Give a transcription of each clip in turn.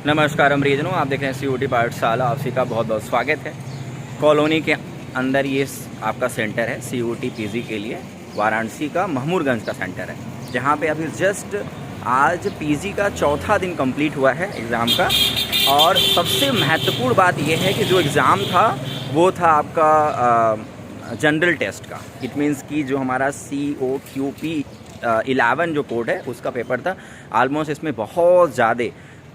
नमस्कार अमरीजनों, आप देख रहे हैं COT पाठशाला। आप सभी का बहुत बहुत स्वागत है। कॉलोनी के अंदर ये आपका सेंटर है COT PG के लिए। वाराणसी का महमूदगंज का सेंटर है, जहाँ पे अभी जस्ट आज PG का चौथा दिन कंप्लीट हुआ है एग्ज़ाम का। और सबसे महत्वपूर्ण बात यह है कि जो एग्ज़ाम था वो था आपका जनरल टेस्ट का। इट मीन्स कि जो हमारा COQP 11 जो कोड है उसका पेपर था। आलमोस्ट इसमें बहुत ज़्यादा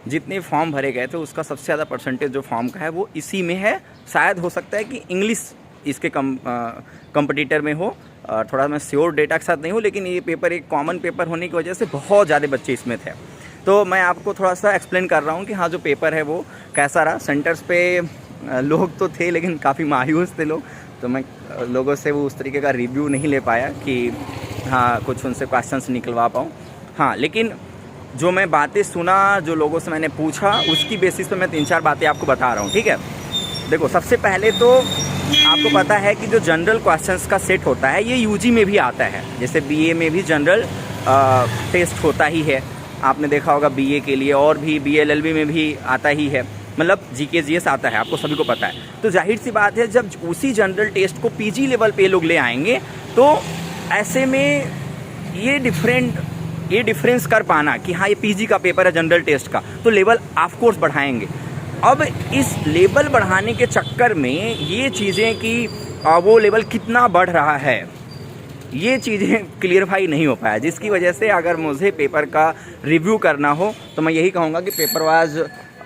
जितने फॉर्म भरे गए थे उसका सबसे ज़्यादा परसेंटेज जो फॉर्म का है वो इसी में है। शायद हो सकता है कि इंग्लिश इसके कंपटीटर में हो, थोड़ा मैं श्योर डेटा के साथ नहीं हूँ, लेकिन ये पेपर एक कॉमन पेपर होने की वजह से बहुत ज़्यादा बच्चे इसमें थे। तो मैं आपको थोड़ा सा एक्सप्लेन कर रहा हूँ कि हाँ जो पेपर है वो कैसा रहा। सेंटर्स पे लोग तो थे लेकिन काफ़ी मायूस थे लोग, तो मैं लोगों से वो उस तरीके का रिव्यू नहीं ले पाया कि हाँ कुछ उनसे क्वेश्चंस निकलवा पाऊँ। हाँ, लेकिन जो मैं बातें सुना, जो लोगों से मैंने पूछा, उसकी बेसिस पे मैं 3-4 बातें आपको बता रहा हूँ। ठीक है, देखो सबसे पहले तो आपको पता है कि जो जनरल क्वेश्चंस का सेट होता है ये UG में भी आता है। जैसे BA में भी जनरल टेस्ट होता ही है, आपने देखा होगा BA के लिए, और भी BLLB में भी आता ही है, मतलब GK GS आता है, आपको सभी को पता है। तो जाहिर सी बात है जब उसी जनरल टेस्ट को PG लेवल पे लोग ले आएंगे तो ऐसे में ये डिफरेंस कर पाना कि हाँ ये PG का पेपर है जनरल टेस्ट का, तो लेवल ऑफ कोर्स बढ़ाएंगे। अब इस लेवल बढ़ाने के चक्कर में ये चीज़ें कि वो लेवल कितना बढ़ रहा है ये चीज़ें क्लियरफाई नहीं हो पाया, जिसकी वजह से अगर मुझे पेपर का रिव्यू करना हो तो मैं यही कहूँगा कि पेपर वाज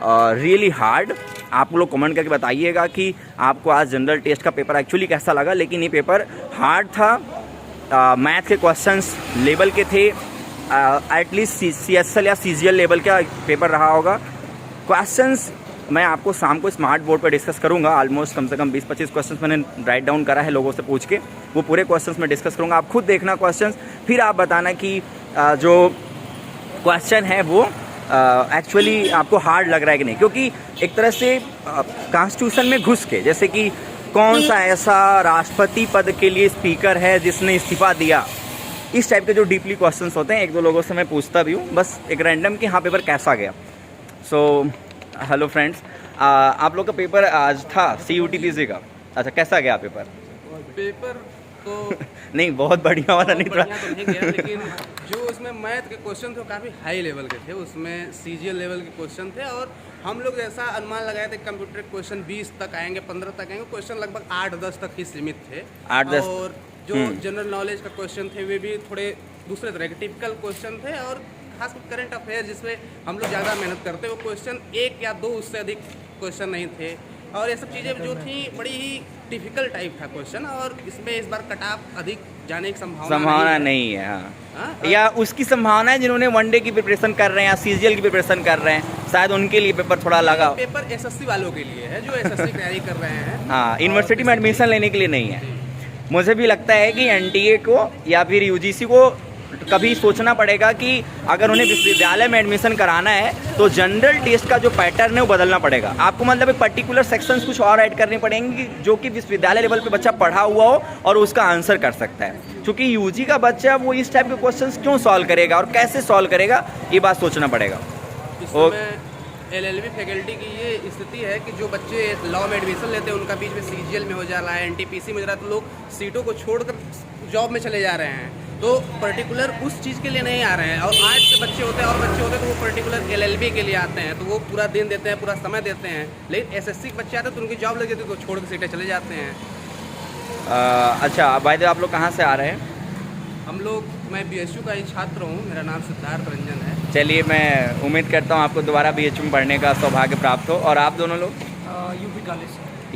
रियली हार्ड। आप लोग कमेंट करके बताइएगा कि आपको आज जनरल टेस्ट का पेपर एक्चुअली कैसा लगा। लेकिन ये पेपर हार्ड था। मैथ के क्वेश्चंस लेवल के थे, एटलीस्ट CSL या CGL लेवल का पेपर रहा होगा। क्वेश्चंस मैं आपको शाम को स्मार्ट बोर्ड पर डिस्कस करूंगा। ऑलमोस्ट कम से कम 20-25 क्वेश्चंस मैंने राइट डाउन करा है लोगों से पूछ के, वो पूरे क्वेश्चंस मैं डिस्कस करूंगा। आप खुद देखना क्वेश्चंस, फिर आप बताना कि जो क्वेश्चन है वो एक्चुअली आपको हार्ड लग रहा है कि नहीं। क्योंकि एक तरह से कॉन्स्टिट्यूशन में घुस के, जैसे कि कौन सा ऐसा राष्ट्रपति पद के लिए स्पीकर है जिसने इस्तीफा दिया, इस टाइप के जो डीपली क्वेश्चंस होते हैं, 1-2 लोगों से मैं पूछता भी हूँ, बस एक रैंडम कि हाँ पेपर कैसा गया। सो हेलो फ्रेंड्स, आप लोग का पेपर आज था COT PG का। अच्छा, कैसा गया पेपर? तो नहीं बहुत बढ़िया वाला नहीं था तो नहीं गया, लेकिन जो उसमें मैथ के क्वेश्चन थे वो काफ़ी हाई लेवल के थे। उसमें CGL लेवल के क्वेश्चन थे और हम लोग ऐसा अनुमान लगाए थे कंप्यूटर क्वेश्चन 20 तक आएंगे, 15 तक आएंगे। क्वेश्चन लगभग 8-10 तक ही सीमित थे। 8-10 और जो जनरल नॉलेज का क्वेश्चन थे वे भी थोड़े दूसरे तरह के टिपिकल क्वेश्चन थे। और खास करंट अफेयर जिसमें हम लोग ज़्यादा मेहनत करते हैं, वो क्वेश्चन 1 या 2 उससे अधिक क्वेश्चन नहीं थे। और ये सब चीज़ें जो थी बड़ी ही डिफिकल्ट टाइप था क्वेश्चन, और इसमें इस बार कट ऑफ अधिक जाने की संभावना नहीं है। हाँ। या उसकी संभावना है जिन्होंने वनडे की प्रिपरेशन कर रहे हैं या CGL की प्रिपरेशन कर रहे हैं, शायद उनके लिए पेपर थोड़ा लगा। पेपर SSC वालों के लिए है जो SSC तैयारी कर रहे हैं। हाँ, यूनिवर्सिटी में एडमिशन लेने के लिए नहीं है। मुझे भी लगता है कि NTA को या फिर UGC को कभी सोचना पड़ेगा कि अगर उन्हें विश्वविद्यालय में एडमिशन कराना है तो जनरल टेस्ट का जो पैटर्न है वो बदलना पड़ेगा। आपको मतलब एक पर्टिकुलर सेक्शंस कुछ और ऐड करने पड़ेंगे जो कि विश्वविद्यालय लेवल पे बच्चा पढ़ा हुआ हो और उसका आंसर कर सकता है। क्योंकि UG का बच्चा वो इस टाइप के क्वेश्चंस क्यों सॉल्व करेगा और कैसे सॉल्व करेगा, ये बात सोचना पड़ेगा। LLB फैकल्टी की ये स्थिति है कि जो बच्चे लॉ में एडमिशन लेते हैं उनका बीच में CGL में हो जा रहा है, NTPC में हो जा रहा है, तो लोग सीटों को छोड़कर जॉब में चले जा रहे हैं। तो पर्टिकुलर उस चीज़ के लिए नहीं आ रहे हैं। और आज के बच्चे होते हैं और बच्चे होते हैं तो वो पर्टिकुलर LLB के लिए आते हैं, तो वो पूरा दिन देते हैं, पूरा समय देते हैं। लेकिन SSC के बच्चे आते हैं तो उनकी जॉब लग जाती है तो छोड़ के सीटें चले जाते हैं। अच्छा भाई, आप लोग कहाँ से आ रहे हैं? हम लोग, मैं BHU का ही छात्र हूँ, मेरा नाम सिद्धार्थ रंजन है। चलिए, मैं उम्मीद करता हूँ आपको दोबारा BHU में पढ़ने का सौभाग्य प्राप्त हो। और आप दोनों लोग?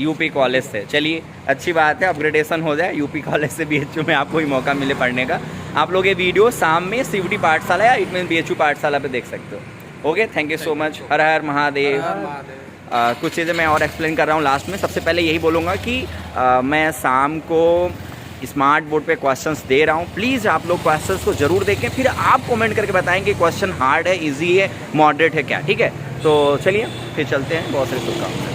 UP कॉलेज से। चलिए, अच्छी बात है, अपग्रेडेशन हो जाए, UP कॉलेज से BHU में आपको ही मौका मिले पढ़ने का। आप लोग ये वीडियो शाम में COT पाठशाला या इट मीन BHU पाठशाला पे देख सकते हो। Okay, thank you so much. Har Har Mahadev. कुछ चीज़ें मैं और एक्सप्लेन कर रहा हूँ लास्ट में। सबसे पहले यही बोलूँगा कि मैं शाम को स्मार्ट बोर्ड पे क्वेश्चंस दे रहा हूँ। प्लीज़ आप लोग क्वेश्चंस को ज़रूर देखें, फिर आप कमेंट करके बताएं कि क्वेश्चन हार्ड है, इजी है, मॉडरेट है क्या। ठीक है, तो चलिए फिर चलते हैं। बहुत सारी शुभकामनाएं।